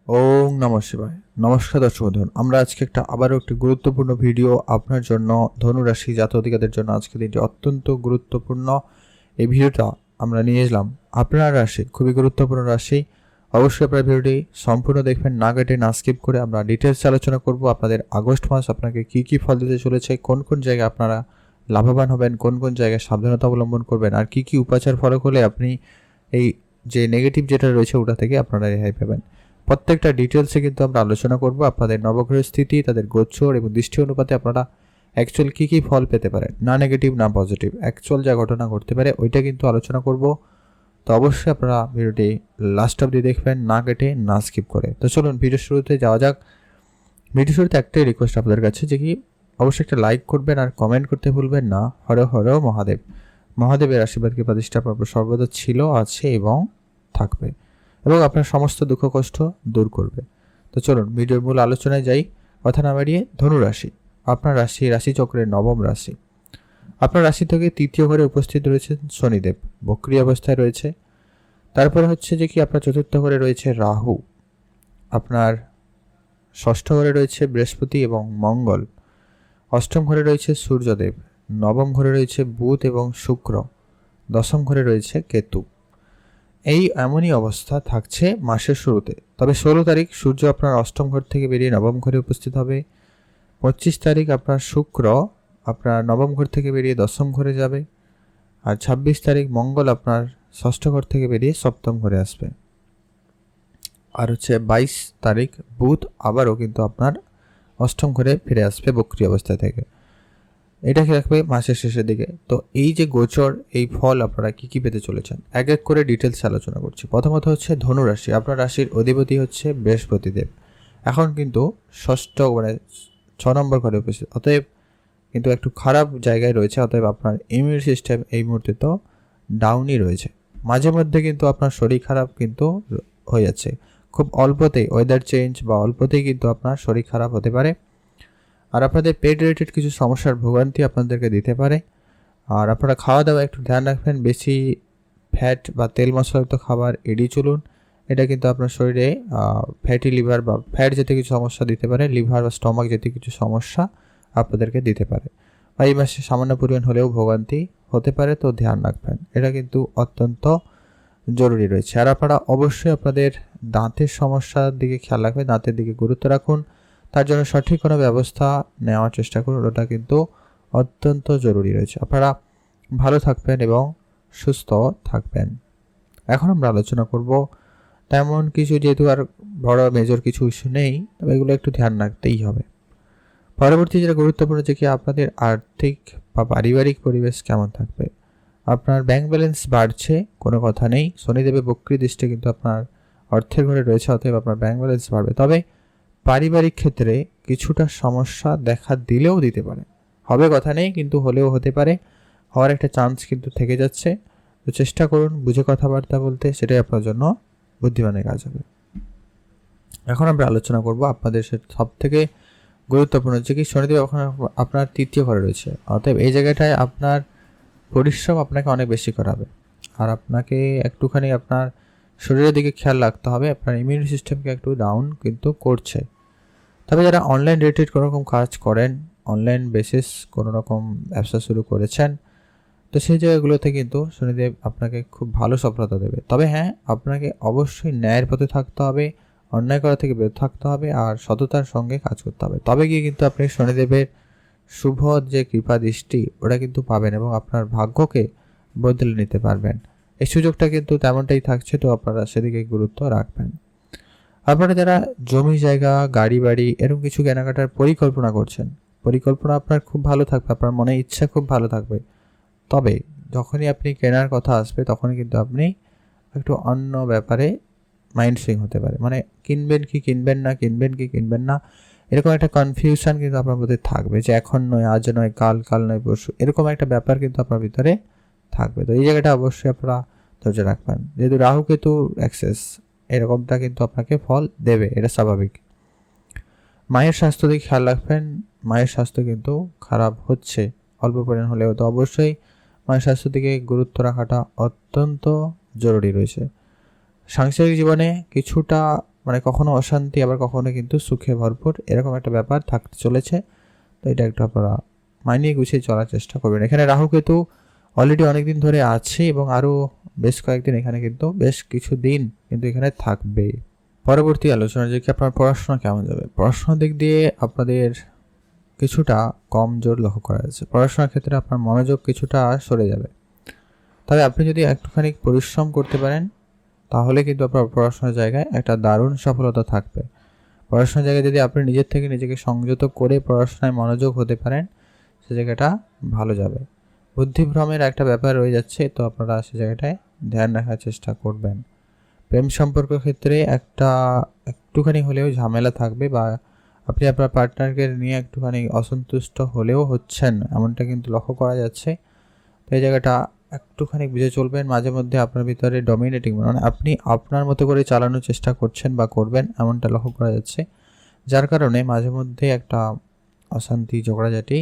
ওম নমঃ শিবায়। নমস্কার দর্শক বন্ধুগণ, আমরা আজকে আবারও একটি গুরুত্বপূর্ণ ভিডিও আপনার জন্য ধনুরাশি জাতক-জাতিকাদের জন্য আজকের দিনটি অত্যন্ত গুরুত্বপূর্ণ। এই ভিডিওটা আমরা নিয়ে এলাম আপনার রাশি, খুবই গুরুত্বপূর্ণ রাশি। অবশ্যই আপনারা ভিডিওটি সম্পূর্ণ দেখবেন, না কেটে না স্কিপ করে। আমরা ডিটেলস আলোচনা করব আপনাদের আগস্ট মাস আপনাকে কি কি ফল দিতে চলেছে, কোন কোন জায়গায় আপনারা লাভবান হবেন, কোন কোন জায়গায় সাবধানতা অবলম্বন করবেন, আর কি কি উপাচার ফলো করলে আপনি এই যে নেগেটিভ যেটা রয়েছে ওটা থেকে আপনারা রেহাই পাবেন। প্রত্যেকটা ডিটেলসে কিন্তু আমরা আলোচনা করব আপনাদের নবগ্রহের স্থিতি, তাদের গোচর এবং দৃষ্টি অনুপাতে আপনারা অ্যাকচুয়াল কী কী ফল পেতে পারেন, না নেগেটিভ না পজিটিভ, অ্যাকচুয়াল যা ঘটনা ঘটতে পারে ওইটা কিন্তু আলোচনা করব। তো অবশ্যই আপনারা ভিডিওটি লাস্ট অবধি দেখবেন, না কেটে না স্কিপ করে। তো চলুন ভিডিও শুরুতে যাওয়া যাক। ভিডিও শুরুতে একটাই রিকোয়েস্ট আপনাদের কাছে, যে কি অবশ্যই একটা লাইক করবেন আর কমেন্ট করতে ভুলবেন না। হর হর মহাদেব। মহাদেবের আশীর্বাদ কৃপা দৃষ্টি আপনার সর্বদা ছিল, আছে এবং থাকবে, এবং আপনার সমস্ত দুঃখ কষ্ট দূর করবে। তো চলুন ভিডিওর মূল আলোচনায় যাই। কথা না বাড়িয়ে, ধনুরাশি আপনার রাশিচক্রের নবম রাশি। আপনার রাশি থেকে তৃতীয় ঘরে উপস্থিত রয়েছেন শনিদেব, বক্রী অবস্থায় রয়েছে। তারপরে হচ্ছে যে কি আপনার চতুর্থ ঘরে রয়েছে রাহু, আপনার ষষ্ঠ ঘরে রয়েছে বৃহস্পতি এবং মঙ্গল, অষ্টম ঘরে রয়েছে সূর্যদেব, নবম ঘরে রয়েছে বুধ এবং শুক্র, দশম ঘরে রয়েছে কেতু। এই এমনই অবস্থা থাকছে মাসের শুরুতে। তবে 16 তারিখ সূর্য আপনার অষ্টম ঘর থেকে বেরিয়ে নবম ঘরে উপস্থিত হবে। 25 তারিখ আপনার শুক্র আপনার নবম ঘর থেকে বেরিয়ে দশম ঘরে যাবে। আর 26 তারিখ মঙ্গল আপনার ষষ্ঠ ঘর থেকে বেরিয়ে সপ্তম ঘরে আসবে। আর হচ্ছে 22 তারিখ বুধ আবারও কিন্তু আপনার অষ্টম ঘরে ফিরে আসবে বক্রী অবস্থা থেকে। এটাকে রাখবে মাসের শেষের দিকে। তো এই যে গোচর, এই ফল আপনারা কি কি পেতে চলেছেন এক এক করে ডিটেলস আলোচনা করছি। প্রথমত হচ্ছে ধনুরাশি, আপনার রাশির অধিপতি হচ্ছে বৃহস্পতিদেব। এখন কিন্তু ষষ্ঠ মানে 6 নম্বর ঘরে উপস্থিত, অতএব কিন্তু একটু খারাপ জায়গায় রয়েছে। অতএব আপনার ইমিউন সিস্টেম এই মুহূর্তে তো ডাউনই রয়েছে। মাঝে মধ্যে কিন্তু আপনার শরীর খারাপ কিন্তু হয়ে যাচ্ছে, খুব অল্পতেই ওয়েদার চেঞ্জ বা অল্পতেই কিন্তু আপনার শরীর খারাপ হতে পারে। আর আপনাদের পেট রিলেটেড কিছু সমস্যার ভোগান্তি আপনাদেরকে দিতে পারে। আর আপনারা খাওয়া দাওয়া একটু ধ্যান রাখবেন, বেশি ফ্যাট বা তেল মশলাযুক্ত খাবার এড়িয়ে চলুন। এটা কিন্তু আপনার শরীরে ফ্যাটি লিভার বা ফ্যাট জাতীয় কিছু সমস্যা দিতে পারে, লিভার বা স্টমাক জাতীয় কিছু সমস্যা আপনাদেরকে দিতে পারে, বা এই মাসে সামান্য পরিমাণ হলেও ভোগান্তি হতে পারে। তো ধ্যান রাখবেন, এটা কিন্তু অত্যন্ত জরুরি রয়েছে। আর আপনারা অবশ্যই আপনাদের দাঁতের সমস্যার দিকে খেয়াল রাখবেন, দাঁতের দিকে গুরুত্ব রাখুন। তার জন্য সঠিক কোনো ব্যবস্থা নেওয়ার চেষ্টা করুন, ওটা কিন্তু অত্যন্ত জরুরি রয়েছে। আপনারা ভালো থাকবেন এবং সুস্থ থাকবেন। এখন আমরা আলোচনা করব তেমন কিছু, যেহেতু আর বড় মেজর কিছু ইস্যু নেই, তবে এগুলো একটু ধ্যান রাখতেই হবে। পরবর্তী যেটা গুরুত্বপূর্ণ, যে কি আপনাদের আর্থিক বা পারিবারিক পরিবেশ কেমন থাকবে। আপনার ব্যাংক ব্যালেন্স বাড়ছে, কোনো কথা নেই। শনিদেবের বক্রী দৃষ্টি কিন্তু আপনার অর্থের ঘরে রয়েছে, অতএব আপনার ব্যাংক ব্যালেন্স বাড়বে। তবে পারিবারিক ক্ষেত্রে কিছুটা সমস্যা দেখা দিলেও দিতে পারে, হবে কথা নেই, কিন্তু হলেও হতে পারে, হওয়ার একটা চান্স কিন্তু থেকে যাচ্ছে। তো চেষ্টা করুন বুঝে কথাবার্তা বলতে, সেটাই আপনার জন্য বুদ্ধিমানের কাজ হবে। এখন আমরা আলোচনা করব আপনাদের সব থেকে গুরুত্বপূর্ণ, যে কি শনিদেব এখন আপনার তৃতীয় ঘরে রয়েছে। অতএব এই জায়গাটায় আপনার পরিশ্রম আপনাকে অনেক বেশি করাবে। আর আপনাকে একটুখানি আপনার শরীরের দিকে খেয়াল রাখতে হবে, আপনার ইমিউন সিস্টেমকে একটু ডাউন কিন্তু করছে। তবে যারা অনলাইন রিলেটেড কোনো রকম কাজ করেন, অনলাইন বেসিস কোনো রকম ব্যবসা শুরু করেছেন, তো সেই জায়গাগুলোতে কিন্তু শনিদেব আপনাকে খুব ভালো সফলতা দেবে। তবে হ্যাঁ, আপনাকে অবশ্যই ন্যায়ের পথে থাকতে হবে, অন্যায় করা থেকে বিরত থাকতে হবে, আর সততার সঙ্গে কাজ করতে হবে। তবে গিয়ে কিন্তু আপনি শনিদেবের শুভ যে কৃপা দৃষ্টি ওটা কিন্তু পাবেন, এবং আপনার ভাগ্যকে বদলে নিতে পারবেন। এই সুযোগটা কিন্তু তেমনটাই থাকছে, তো আপনারা সেদিকে গুরুত্ব রাখবেন। আপনারা যারা জমি জায়গা গাড়ি বাড়ি এরকম কিছু কেনাকাটার পরিকল্পনা করছেন, পরিকল্পনা আপনার খুব ভালো থাকবে, আপনার মনে ইচ্ছা খুব ভালো থাকবে। তবে যখনই আপনি কেনার কথা আসবে, তখনই কিন্তু আপনি একটু অন্য ব্যাপারে মাইন্ড সুইং হতে পারে, মানে কিনবেন কি কিনবেন না, কিনবেন কি কিনবেন না, এরকম একটা কনফিউশন কিন্তু আপনার মধ্যে থাকবে, যে এখন নয় আজ নয় কাল, কাল নয় পরশু, এরকম একটা ব্যাপার কিন্তু আপনার ভিতরে থাকবে। তো এই জায়গাটা অবশ্যই আপনারা ধৈর্য রাখবেন, যেহেতু রাহু কেতু অ্যাক্সেস, এরকমটা কিন্তু আপনাকে ফল দেবে, এটা স্বাভাবিক। মায়ের স্বাস্থ্য দিকে খেয়াল রাখবেন, মায়ের স্বাস্থ্য কিন্তু খারাপ হচ্ছে অল্প পরিমাণ হলেও, তো অবশ্যই মায়ের স্বাস্থ্যের দিকে গুরুত্ব রাখাটা অত্যন্ত জরুরি রয়েছে। সাংসারিক জীবনে কিছুটা মানে কখনো অশান্তি আবার কখনো কিন্তু সুখে ভরপুর এরকম একটা ব্যাপার থাকতে চলেছে। তো এটা একটু আপনারা মানিয়ে গুছিয়ে চলার চেষ্টা করবেন। এখানে রাহু কেতু অলরেডি অনেকদিন ধরে আছে এবং আরও বেশ কয়েকদিন এখানে কিন্তু বেশ কিছু দিন কিন্তু এখানে থাকবে। পরবর্তী আলোচনা যে কি আপনার পড়াশোনা কেমন যাবে। পড়াশোনার দিক দিয়ে আপনাদের কিছুটা কম জোর লক্ষ্য করা যাচ্ছে। পড়াশোনার ক্ষেত্রে আপনার মনোযোগ কিছুটা সরে যাবে, তবে আপনি যদি একটুখানি পরিশ্রম করতে পারেন তাহলে কিন্তু আপনার পড়াশোনার জায়গায় একটা দারুণ সফলতা থাকবে। পড়াশোনার জায়গায় যদি আপনি নিজের থেকে নিজেকে সংযত করে পড়াশোনায় মনোযোগ হতে পারেন, সে জায়গাটা ভালো যাবে। বুদ্ধিভ্রমের একটা ব্যাপার রয়ে যাচ্ছে, তো আপনারা সে জায়গাটায় ধ্যান রাখার চেষ্টা করবেন। প্রেম সম্পর্ক ক্ষেত্রে একটুখানি হলেও ঝামেলা থাকবে, বা আপনি আপনার পার্টনারকে নিয়ে একটুখানি অসন্তুষ্ট হলেও হচ্ছেন এমনটা কিন্তু লক্ষ্য করা যাচ্ছে। তো এই জায়গাটা একটুখানি বুঝে চলবেন। মাঝে মধ্যে আপনার ভিতরে ডমিনেটিং মানে আপনি আপনার মতো করে চালানোর চেষ্টা করছেন বা করবেন এমনটা লক্ষ্য করা যাচ্ছে, যার কারণে মাঝে মধ্যে একটা অশান্তি, ঝগড়াঝাটি,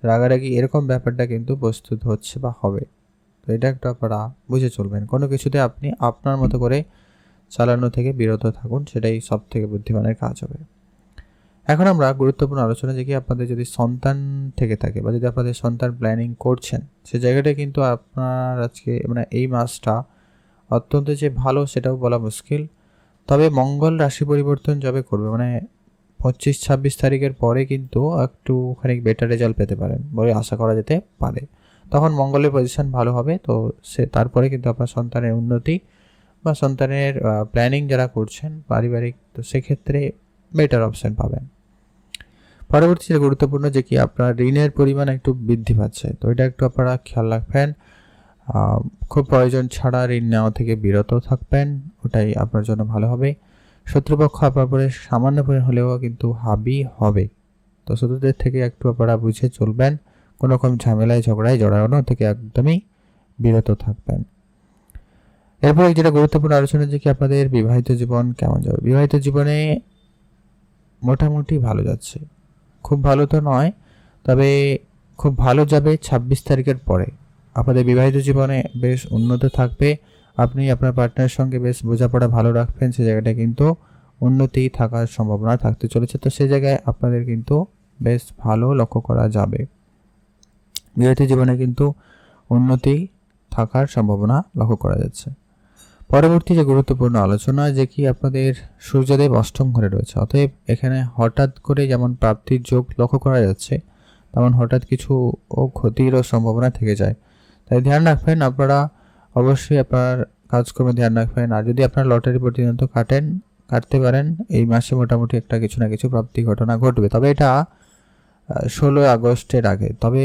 রাগারাগি এরকম ব্যাপারটা কিন্তু প্রস্তুত হচ্ছে বা হবে। তো এটা একটা আপনারা বুঝে চলবেন। কোনো কিছুতে আপনি আপনার মতো করে চালানো থেকে বিরত থাকুন, সেটাই সব থেকে বুদ্ধিমানের কাজ হবে। এখন আমরা গুরুত্বপূর্ণ আলোচনা যে কি আপনাদের যদি সন্তান থেকে থাকে বা যদি আপনাদের সন্তান প্ল্যানিং করছেন, সে জায়গাটা কিন্তু আপনার আজকে মানে এই মাসটা অত্যন্ত যে ভালো সেটাও বলা মুশকিল। তবে মঙ্গল রাশি পরিবর্তন যবে করবে মানে 25-26 তারিখের পরে কিন্তু একটুখানি বেটার রেজাল্ট পেতে পারেন বলে আশা করা যেতে পারে। তখন মঙ্গলের পজিশন ভালো হবে, তো তারপরে কিন্তু আপনার সন্তানের উন্নতি বা সন্তানের প্ল্যানিং যারা করছেন পারিবারিক, তো সেক্ষেত্রে বেটার অপশান পাবেন। পরবর্তী যে গুরুত্বপূর্ণ যে কি আপনার ঋণের পরিমাণ একটু বৃদ্ধি পাচ্ছে, তো এটা একটু আপনারা খেয়াল রাখবেন। খুব প্রয়োজন ছাড়া ঋণ নেওয়া থেকে বিরত থাকবেন, ওটাই আপনার জন্য ভালো হবে। শত্রুপক্ষ আপনার পরে সামান্য পরিমাণ হলেও কিন্তু হাবি হবে, তো শত্রুদের থেকে একটু আপনারা বুঝে চলবেন। কোনো রকম ঝামেলায় ঝগড়ায় জড়ানো থেকে একদমই বিরত থাকবেন। এরপরে যেটা গুরুত্বপূর্ণ আলোচনা যে কি আপনাদের বিবাহিত জীবন কেমন যাবে। বিবাহিত জীবনে মোটামুটি ভালো যাচ্ছে, খুব ভালো তো নয়, তবে খুব ভালো যাবে 26 তারিখের পরে। আপনাদের বিবাহিত জীবনে বেশ উন্নত থাকবে, আপনি আপনার পার্টনারের সঙ্গে বেশ বোঝাপড়া ভালো রাখবেন, সে জায়গাটা কিন্তু উন্নতি থাকার সম্ভাবনা থাকতে চলেছে। তো সে জায়গায় আপনাদের কিন্তু বেশ ভালো লক্ষ্য করা যাবে। বিবাহিত জীবনে কিন্তু উন্নতি থাকার সম্ভাবনা লক্ষ্য করা যাচ্ছে। পরবর্তী যে গুরুত্বপূর্ণ আলোচনা যে কি আপনাদের সূর্যদেব অষ্টম ঘরে রয়েছে, অতএব এখানে হঠাৎ করে যেমন প্রাপ্তির যোগ লক্ষ্য করা যাচ্ছে, তেমন হঠাৎ কিছু ক্ষতিরও সম্ভাবনা থেকে যায়। তাই ধ্যান রাখবেন, আপনারা অবশ্যই আপনার কাজকর্মে ধ্যান রাখবেন। আর যদি আপনার লটারি প্রতিনিয়ত কাটতে পারেন, এই মাসে মোটামুটি একটা কিছু না কিছু প্রাপ্তি ঘটনা ঘটবে, তবে এটা 16 আগস্টের আগে। তবে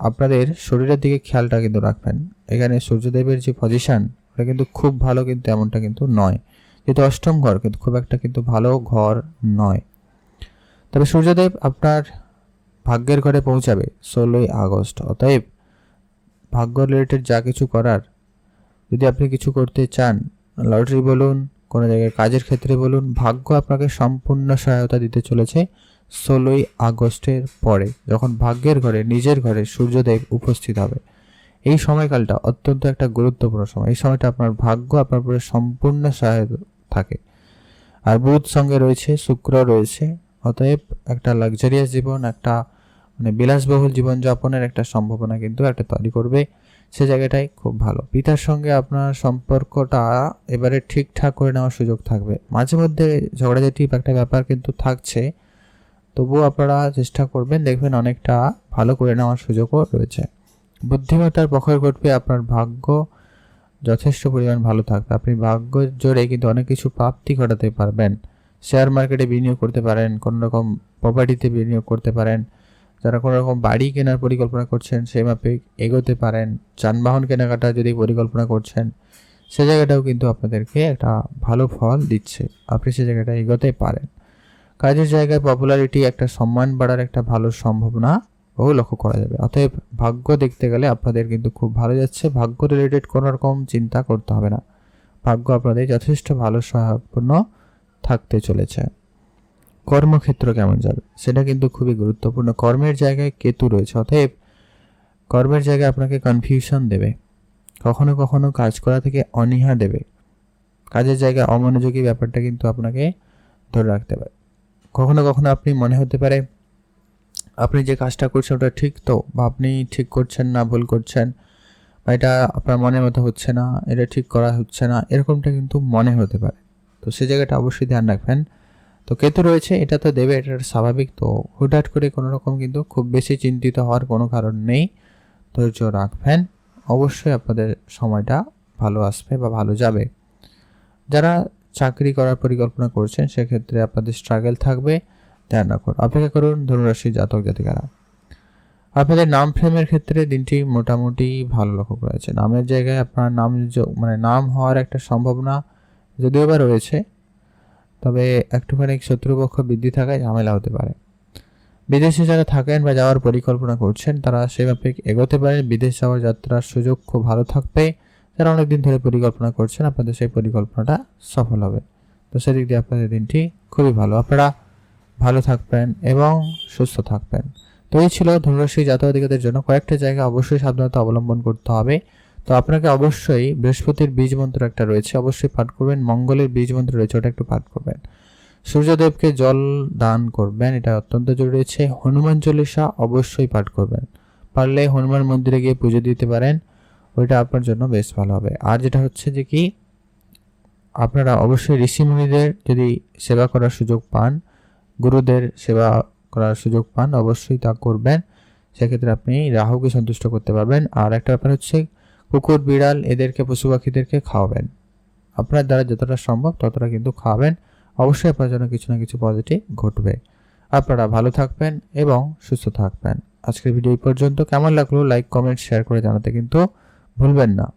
আপনাদের শরীরের দিকে খেয়ালটা কিন্তু রাখবেন। এখানে সূর্যদেবের যে পজিশন ওটা কিন্তু খুব ভালো, কিন্তু এমনটা কিন্তু নয়, যেহেতু অষ্টম ঘর কিন্তু খুব একটা কিন্তু ভালো ঘর নয়। তবে সূর্যদেব আপনার ভাগ্যের ঘরে পৌঁছাবে 16 আগস্ট, অতএব ভাগ্য রিলেটেড যা কিছু করার, যদি আপনি কিছু করতে চান, লটারি বলুন, কোনো জায়গায় কাজের ক্ষেত্রে বলুন, ভাগ্য আপনাকে সম্পূর্ণ সহায়তা দিতে চলেছে 16 আগস্টের পরে, যখন ভাগ্যের ঘরে নিজের ঘরে সূর্যদেব উপস্থিত হবে। এই সময়কালটা অত্যন্ত একটা গুরুত্বপূর্ণ সময়। এই সময়টা আপনার ভাগ্য আপনার উপরে সম্পূর্ণ সহায়তা থাকে। আর বুধ সঙ্গে রয়েছে, শুক্র রয়েছে, অতএব একটা লাক্সারিয়াস জীবন, একটা মানে বিলাসবহুল জীবনযাপনের একটা সম্ভাবনা কিন্তু একটা তৈরি করবে, সে জায়গাটাই খুব ভালো। পিতার সঙ্গে আপনার সম্পর্কটা এবারে ঠিকঠাক করে নেওয়ার সুযোগ থাকবে। মাঝে মধ্যে ঝগড়াঝাটি একটা ব্যাপার কিন্তু থাকছে, তবুও আপনারা চেষ্টা করবেন, দেখবেন অনেকটা ভালো করে নেওয়ার সুযোগও রয়েছে। বুদ্ধিমত্তার প্রখর ঘটবে, আপনার ভাগ্য যথেষ্ট পরিমাণ ভালো থাকবে। আপনি ভাগ্য জোরে কিন্তু অনেক কিছু প্রাপ্তি ঘটাতে পারবেন। শেয়ার মার্কেটে বিনিয়োগ করতে পারেন, কোনো রকম প্রপার্টিতে বিনিয়োগ করতে পারেন, যারা কোনো রকম বাড়ি কেনার পরিকল্পনা করছেন সেই মাপে এগোতে পারেন। যানবাহন কেনাকাটা যদি পরিকল্পনা করছেন, সে জায়গাটাও কিন্তু আপনাদেরকে একটা ভালো ফল দিচ্ছে, আপনি সে জায়গাটা এগোতে পারেন। কাজের জায়গায় পপুলারিটি, একটা সম্মান বাড়ার একটা ভালো সম্ভাবনা লক্ষ্য করা যাবে। অতএব ভাগ্য দেখতে গেলে আপনাদের কিন্তু খুব ভালো যাচ্ছে। ভাগ্য রিলেটেড কোনো রকম চিন্তা করতে হবে না, ভাগ্য আপনাদের যথেষ্ট ভালো সহায়কপূর্ণ থাকতে চলেছে। কর্মক্ষেত্র কেমন যাবে সেটা কিন্তু খুবই গুরুত্বপূর্ণ। কর্মের জায়গায় কেতু রয়েছে, অতএব কর্মের জায়গায় আপনাকে কনফিউশন দেবে, কখনো কখনো কাজ করা থেকে অনীহা দেবে, কাজের জায়গায় অমনোযোগী ব্যাপারটা কিন্তু আপনাকে ধরে রাখতে পারে। কখনো কখনো আপনি মনে হতে পারে আপনি যে কাজটা করছেন ওটা ঠিক তো, বা আপনি ঠিক করছেন না, ভুল করছেন, বা এটা আপনার মনের মতো হচ্ছে না, এটা ঠিক করা হচ্ছে না, এরকমটা কিন্তু মনে হতে পারে। তো সেই জায়গাটা অবশ্যই ধ্যান রাখবেন। তো কেতু রয়েছে, এটা তো দেবে, এটা স্বাভাবিক। তো হুটহাট করে কোনো রকম কিন্তু খুব বেশি চিন্তিত হওয়ার কোনো কারণ নেই। ধৈর্য রাখবেন, অবশ্যই আপনাদের সময়টা ভালো আসবে বা ভালো যাবে। যারা চাকরি করার পরিকল্পনা করছেন সেক্ষেত্রে আপনাদের স্ট্রাগল থাকবে, ধ্যান রাখুন। অপেক্ষা করুন ধনুরাশির জাতক জাতিকারা। আপনাদের নাম ফ্রেমের ক্ষেত্রে দিনটি মোটামুটি ভালো লক্ষ্য করা যাচ্ছে। নামের জায়গায় আপনার নাম হওয়ার একটা সম্ভাবনা যদিও বা রয়েছে, তবে একটুখানি শত্রুপক্ষ বৃদ্ধি থাকায় ঝামেলা হতে পারে। বিদেশে যারা থাকেন বা যাওয়ার পরিকল্পনা করছেন তারা সেভাবে এগোতে পারেন। বিদেশ যাওয়ার যাত্রার সুযোগ খুব ভালো থাকবে। যারা অনেকদিন ধরে পরিকল্পনা করছেন আপনাদের সেই পরিকল্পনাটা সফল হবে। তো সেদিক দিয়ে আপনাদের দিনটি খুবই ভালো। আপনারা ভালো থাকবেন এবং সুস্থ থাকবেন। তো এই ছিল ধনুরাশি জাতক-জাতিকাদের জন্য। কয়েকটা জায়গা অবশ্যই সাবধানতা অবলম্বন করতে হবে। তো আপনাকে অবশ্যই বৃহস্পতির বীজ মন্ত্র একটা রয়েছে, অবশ্যই পাঠ করবেন। মঙ্গলের বীজ মন্ত্র রয়েছে, ওটা একটু পাঠ করবেন। সূর্যদেবকে জল দান করবেন, এটা অত্যন্ত জরুরি রয়েছে। হনুমান চল্লিশা অবশ্যই পাঠ করবেন। পারলে হনুমান মন্দিরে গিয়ে পুজো দিতে পারেন, ওইটা আপনার জন্য বেশ ভালো হবে। আর যেটা হচ্ছে যে কি, আপনারা অবশ্যই ঋষিমুনিদের যদি সেবা করার সুযোগ পান, গুরুদের সেবা করার সুযোগ পান, অবশ্যই তা করবেন। সেক্ষেত্রে আপনি রাহুকে সন্তুষ্ট করতে পারবেন। আর একটা ব্যাপার হচ্ছে কুকুর, বিড়াল এদেরকে, পশু পাখিদেরকে খাওয়াবেন। আপনার দ্বারা যতটা সম্ভব ততটা কিন্তু খাওয়াবেন। অবশ্যই আপনার জন্য কিছু না কিছু পজিটিভ ঘটবে। আপনারা ভালো থাকবেন এবং সুস্থ থাকবেন। আজকের ভিডিও এই পর্যন্ত। কেমন লাগলো লাইক, কমেন্ট, শেয়ার করে জানাতে কিন্তু ভুলবেন না।